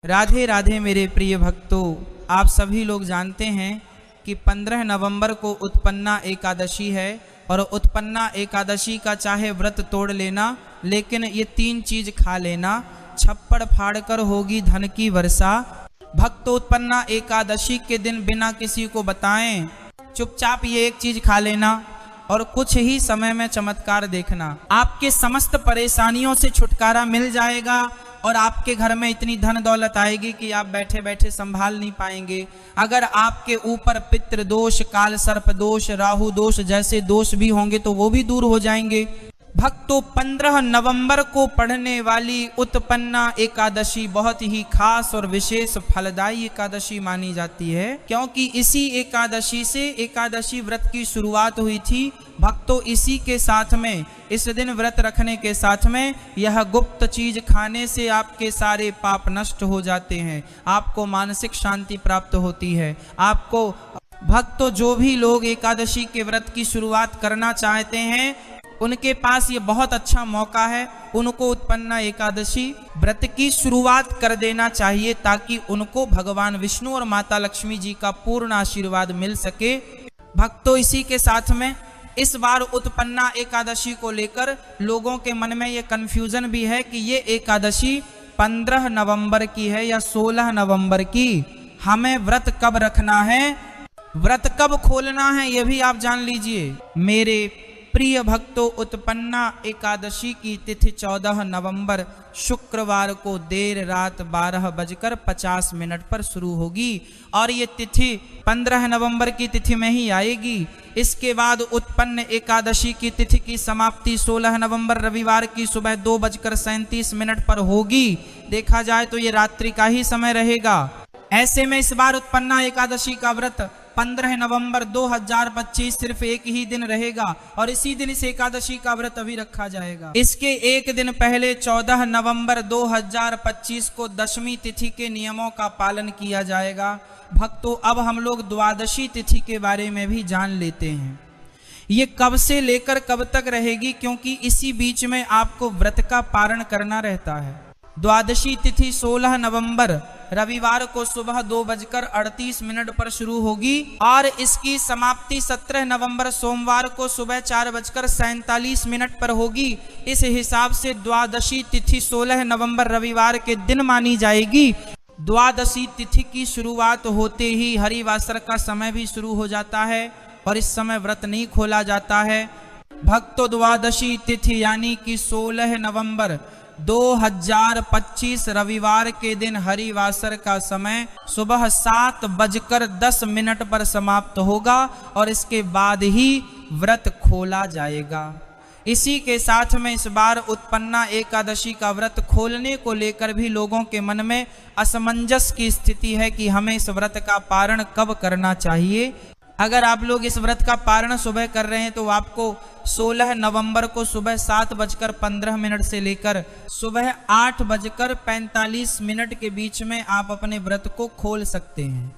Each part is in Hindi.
राधे राधे मेरे प्रिय भक्तों, आप सभी लोग जानते हैं कि 15 नवंबर को उत्पन्ना एकादशी है और उत्पन्ना एकादशी का चाहे व्रत तोड़ लेना, लेकिन ये 3 चीज खा लेना, छप्पड़ फाड़कर होगी धन की वर्षा। भक्त उत्पन्ना एकादशी के दिन बिना किसी को बताएं चुपचाप ये एक चीज खा लेना और कुछ ही समय में चमत्कार देखना। आपके समस्त परेशानियों से छुटकारा मिल जाएगा और आपके घर में इतनी धन दौलत आएगी कि आप बैठे बैठे संभाल नहीं पाएंगे। अगर आपके ऊपर पितृ दोष, काल सर्प दोष, राहु दोष जैसे दोष भी होंगे तो वो भी दूर हो जाएंगे। भक्तों, 15 नवंबर को पढ़ने वाली उत्पन्ना एकादशी बहुत ही खास और विशेष फलदायी एकादशी मानी जाती है, क्योंकि इसी एकादशी से एकादशी व्रत की शुरुआत हुई थी। भक्तों, इसी के साथ में, इस दिन व्रत रखने के साथ में यह गुप्त चीज खाने से आपके सारे पाप नष्ट हो जाते हैं, आपको मानसिक शांति प्राप्त होती है। आपको भक्तों, जो भी लोग एकादशी के व्रत की शुरुआत करना चाहते हैं उनके पास ये बहुत अच्छा मौका है, उनको उत्पन्ना एकादशी व्रत की शुरुआत कर देना चाहिए ताकि उनको भगवान विष्णु और माता लक्ष्मी जी का पूर्ण आशीर्वाद मिल सके। भक्तों, इसी के साथ में इस बार उत्पन्ना एकादशी को लेकर लोगों के मन में ये कन्फ्यूजन भी है कि ये एकादशी 15 नवंबर की है या 16 नवंबर की। हमें व्रत कब रखना है, व्रत कब खोलना है, ये भी आप जान लीजिए। मेरे प्रिय भक्तों, उत्पन्ना एकादशी की तिथि 14 नवंबर शुक्रवार को देर रात 12:50 पर शुरू होगी और ये तिथि 15 नवंबर की तिथि में ही आएगी। इसके बाद उत्पन्न एकादशी की तिथि की समाप्ति 16 नवंबर रविवार की सुबह 2:37 पर होगी। देखा जाए तो ये रात्रि का ही समय रहेगा। ऐसे में इस बार उत्पन्ना एकादशी का व्रत 15 नवंबर 2025 सिर्फ एक ही दिन रहेगा और इसी दिन इस एकादशी का व्रत अभी रखा जाएगा। इसके एक दिन पहले 14 नवंबर 2025 को दशमी तिथि के नियमों का पालन किया जाएगा। भक्तों, अब हम लोग द्वादशी तिथि के बारे में भी जान लेते हैं। ये कब से लेकर कब तक रहेगी, क्योंकि इसी बीच में आपको व्रत का पारण करना रहता है। द्वादशी तिथि 16 नवंबर रविवार को सुबह 2:38 पर शुरू होगी और इसकी समाप्ति 17 नवंबर सोमवार को सुबह 4:47 पर होगी। इस हिसाब से द्वादशी तिथि 16 नवंबर रविवार के दिन मानी जाएगी। द्वादशी तिथि की शुरुआत होते ही हरिवासर का समय भी शुरू हो जाता है और इस समय व्रत नहीं खोला जाता है। भक्तों, द्वादशी तिथि यानी कि 16 नवंबर 2025 रविवार के दिन हरिवासर का समय सुबह 7:10 पर समाप्त होगा और इसके बाद ही व्रत खोला जाएगा। इसी के साथ में इस बार उत्पन्ना एकादशी का व्रत खोलने को लेकर भी लोगों के मन में असमंजस की स्थिति है कि हमें इस व्रत का पारण कब करना चाहिए। अगर आप लोग इस व्रत का पारण सुबह कर रहे हैं तो आपको 16 नवंबर को सुबह 7:15 से लेकर सुबह 8:45 के बीच में आप अपने व्रत को खोल सकते हैं।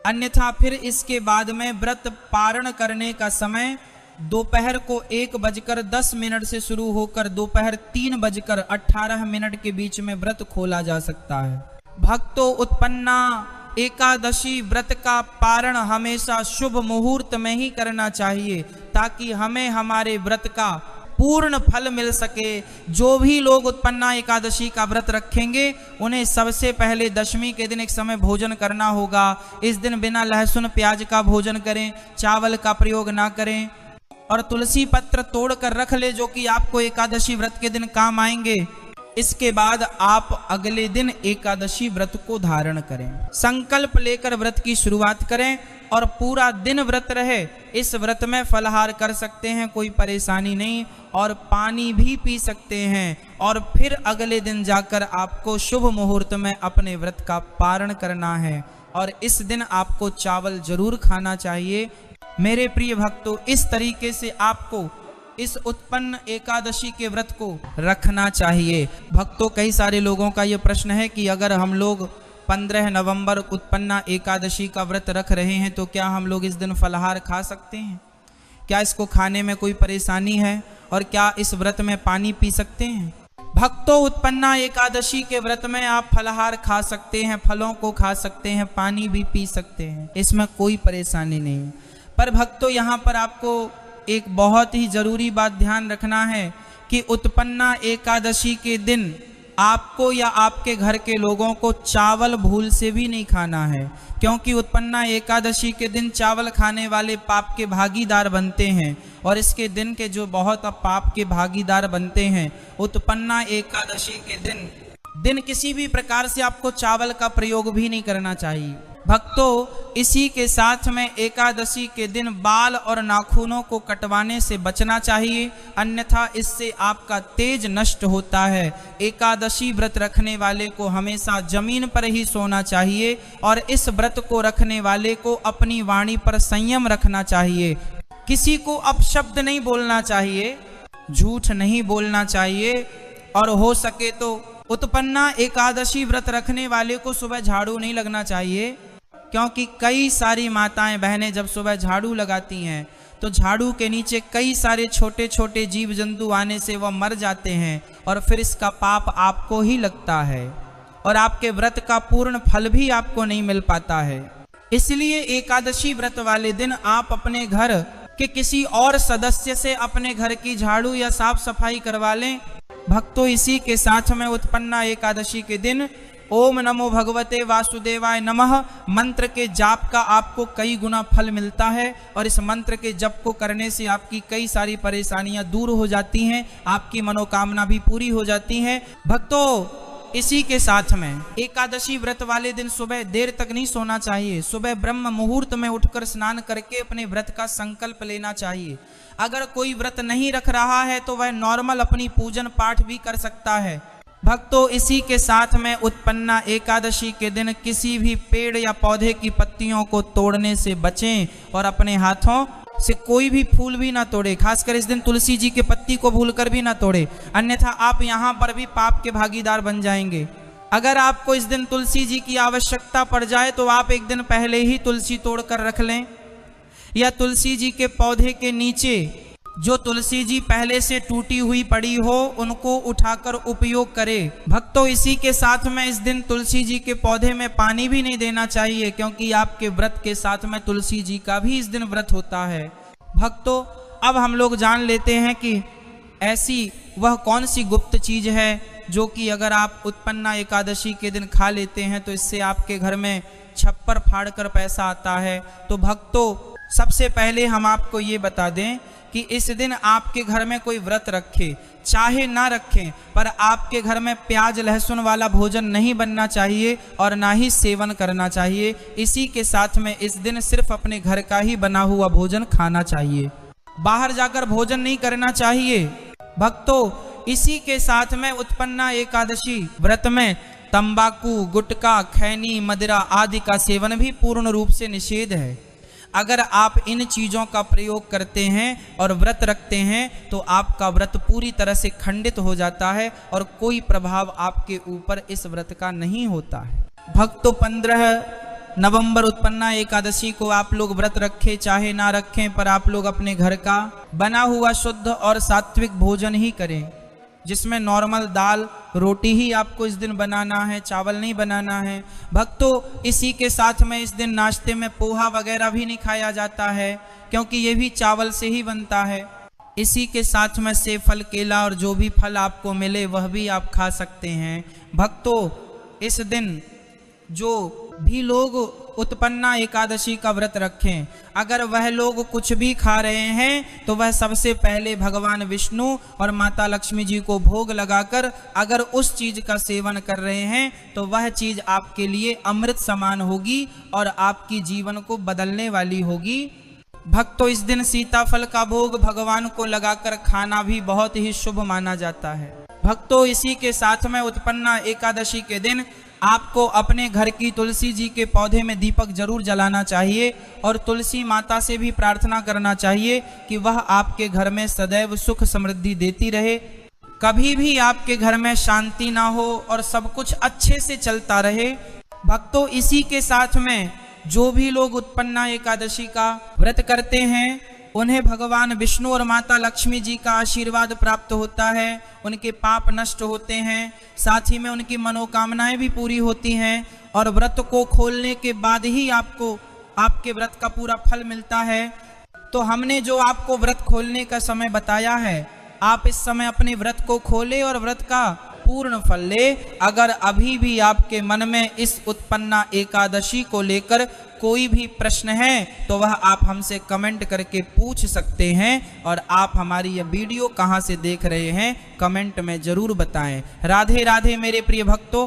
अन्यथा फिर इसके बाद में व्रत पारण करने का समय दोपहर को 1:10 से शुरू होकर दोपहर 3:18 के बीच में व्रत खोला जा सकता है। भक्तों, उत्पन्ना एकादशी व्रत का पारण हमेशा शुभ मुहूर्त में ही करना चाहिए ताकि हमें हमारे व्रत का पूर्ण फल मिल सके। जो भी लोग उत्पन्ना एकादशी का व्रत रखेंगे उन्हें सबसे पहले दशमी के दिन एक समय भोजन करना होगा। इस दिन बिना लहसुन प्याज का भोजन करें, चावल का प्रयोग ना करें और तुलसी पत्र तोड़ कर रख ले जो कि आपको एकादशी व्रत के दिन काम आएंगे। इसके बाद आप अगले दिन एकादशी व्रत को धारण करें, संकल्प लेकर व्रत की शुरुआत करें और पूरा दिन व्रत रहे। इस व्रत में फलाहार कर सकते हैं, कोई परेशानी नहीं, और पानी भी पी सकते हैं और फिर अगले दिन जाकर आपको शुभ मुहूर्त में अपने व्रत का पारण करना है और इस दिन आपको चावल जरूर खाना चाहिए। मेरे प्रिय भक्तों, इस तरीके से आपको इस उत्पन्न एकादशी के व्रत को रखना चाहिए। भक्तों, कई सारे लोगों का यह प्रश्न है कि अगर हम लोग 15 नवंबर उत्पन्ना एकादशी का व्रत रख रहे हैं तो क्या हम लोग इस दिन फलाहार खा सकते हैं, क्या इसको खाने में कोई परेशानी है और क्या इस व्रत में पानी पी सकते हैं। भक्तों, उत्पन्ना एकादशी के व्रत में आप फलाहार खा सकते हैं, फलों को खा सकते हैं, पानी भी पी सकते हैं, इसमें कोई परेशानी नहीं। पर भक्तों, यहाँ पर आपको एक बहुत ही जरूरी बात ध्यान रखना है कि उत्पन्ना एकादशी के दिन आपको या आपके घर के लोगों को चावल भूल से भी नहीं खाना है, क्योंकि उत्पन्ना एकादशी के दिन चावल खाने वाले पाप के भागीदार बनते हैं। और इसके दिन के जो बहुत पाप के भागीदार बनते हैं, उत्पन्ना एकादशी के दिन किसी भी प्रकार से आपको चावल का प्रयोग भी नहीं करना चाहिए। भक्तों, इसी के साथ में एकादशी के दिन बाल और नाखूनों को कटवाने से बचना चाहिए, अन्यथा इससे आपका तेज नष्ट होता है। एकादशी व्रत रखने वाले को हमेशा जमीन पर ही सोना चाहिए और इस व्रत को रखने वाले को अपनी वाणी पर संयम रखना चाहिए। किसी को अपशब्द नहीं बोलना चाहिए, झूठ नहीं बोलना चाहिए, और हो सके तो उत्पन्ना एकादशी व्रत रखने वाले को सुबह झाड़ू नहीं लगना चाहिए, क्योंकि कई सारी माताएं बहनें जब सुबह झाड़ू लगाती हैं तो झाड़ू के नीचे कई सारे छोटे छोटे जीव जंतु आने से वह मर जाते हैं और फिर इसका पाप आपको ही लगता है और आपके व्रत का पूर्ण फल भी आपको नहीं मिल पाता है। इसलिए एकादशी व्रत वाले दिन आप अपने घर के किसी और सदस्य से अपने घर की झाड़ू या साफ सफाई करवा लें। भक्तों, इसी के साथ में उत्पन्ना एकादशी के दिन ओम नमो भगवते वासुदेवाय नमः मंत्र के जाप का आपको कई गुना फल मिलता है और इस मंत्र के जप को करने से आपकी कई सारी परेशानियां दूर हो जाती हैं, आपकी मनोकामना भी पूरी हो जाती है। भक्तों, इसी के साथ में एकादशी व्रत वाले दिन सुबह देर तक नहीं सोना चाहिए। सुबह ब्रह्म मुहूर्त में उठकर स्नान करके अपने व्रत का संकल्प लेना चाहिए। अगर कोई व्रत नहीं रख रहा है तो वह नॉर्मल अपनी पूजन पाठ भी कर सकता है। भक्तों, इसी के साथ में उत्पन्ना एकादशी के दिन किसी भी पेड़ या पौधे की पत्तियों को तोड़ने से बचें और अपने हाथों से कोई भी फूल भी ना तोड़े। खासकर इस दिन तुलसी जी के पत्ती को भूलकर भी ना तोड़े, अन्यथा आप यहाँ पर भी पाप के भागीदार बन जाएंगे। अगर आपको इस दिन तुलसी जी की आवश्यकता पड़ जाए तो आप एक दिन पहले ही तुलसी तोड़ कर रख लें, या तुलसी जी के पौधे के नीचे जो तुलसी जी पहले से टूटी हुई पड़ी हो उनको उठाकर उपयोग करें। भक्तों, इसी के साथ में इस दिन तुलसी जी के पौधे में पानी भी नहीं देना चाहिए, क्योंकि आपके व्रत के साथ में तुलसी जी का भी इस दिन व्रत होता है। भक्तों, अब हम लोग जान लेते हैं कि ऐसी वह कौन सी गुप्त चीज है जो कि अगर आप उत्पन्ना एकादशी के दिन खा लेते हैं तो इससे आपके घर में छप्पर फाड़ कर पैसा आता है। तो भक्तों, सबसे पहले हम आपको ये बता दें कि इस दिन आपके घर में कोई व्रत रखे चाहे ना रखें, पर आपके घर में प्याज लहसुन वाला भोजन नहीं बनना चाहिए और ना ही सेवन करना चाहिए। इसी के साथ में इस दिन सिर्फ अपने घर का ही बना हुआ भोजन खाना चाहिए, बाहर जाकर भोजन नहीं करना चाहिए। भक्तों, इसी के साथ में उत्पन्ना एकादशी व्रत में तंबाकू, गुटखा, खैनी, मदिरा आदि का सेवन भी पूर्ण रूप से निषेध है। अगर आप इन चीज़ों का प्रयोग करते हैं और व्रत रखते हैं तो आपका व्रत पूरी तरह से खंडित हो जाता है और कोई प्रभाव आपके ऊपर इस व्रत का नहीं होता है। भक्तों, 15 नवंबर उत्पन्ना एकादशी को आप लोग व्रत रखें चाहे ना रखें, पर आप लोग अपने घर का बना हुआ शुद्ध और सात्विक भोजन ही करें, जिसमें नॉर्मल दाल रोटी ही आपको इस दिन बनाना है, चावल नहीं बनाना है। भक्तों, इसी के साथ में इस दिन नाश्ते में पोहा वगैरह भी नहीं खाया जाता है, क्योंकि ये भी चावल से ही बनता है। इसी के साथ में सेब, फल, केला और जो भी फल आपको मिले वह भी आप खा सकते हैं। भक्तों, इस दिन जो भी लोग उत्पन्ना एकादशी का व्रत रखें, अगर वह लोग कुछ भी खा रहे हैं तो वह सबसे पहले भगवान विष्णु और माता लक्ष्मी जी को भोग लगाकर अगर उस चीज का सेवन कर रहे हैं तो वह चीज आपके लिए अमृत समान होगी और आपकी जीवन को बदलने वाली होगी। भक्तों, इस दिन सीताफल का भोग भगवान को लगाकर खाना भी बहुत ही शुभ माना जाता है। भक्तों, इसी के साथ में उत्पन्ना एकादशी के दिन आपको अपने घर की तुलसी जी के पौधे में दीपक जरूर जलाना चाहिए और तुलसी माता से भी प्रार्थना करना चाहिए कि वह आपके घर में सदैव सुख समृद्धि देती रहे, कभी भी आपके घर में शांति ना हो और सब कुछ अच्छे से चलता रहे। भक्तों, इसी के साथ में जो भी लोग उत्पन्ना एकादशी का व्रत करते हैं उन्हें भगवान विष्णु और माता लक्ष्मी जी का आशीर्वाद प्राप्त होता है, उनके पाप नष्ट होते हैं, साथ ही में उनकी मनोकामनाएं भी पूरी होती हैं और व्रत को खोलने के बाद ही आपको आपके व्रत का पूरा फल मिलता है। तो हमने जो आपको व्रत खोलने का समय बताया है, आप इस समय अपने व्रत को खोले और व्रत का पूर्ण फल ले। अगर अभी भी आपके मन में इस उत्पन्ना एकादशी को लेकर कोई भी प्रश्न है तो वह आप हमसे कमेंट करके पूछ सकते हैं और आप हमारी यह वीडियो कहां से देख रहे हैं कमेंट में जरूर बताएं। राधे राधे मेरे प्रिय भक्तों।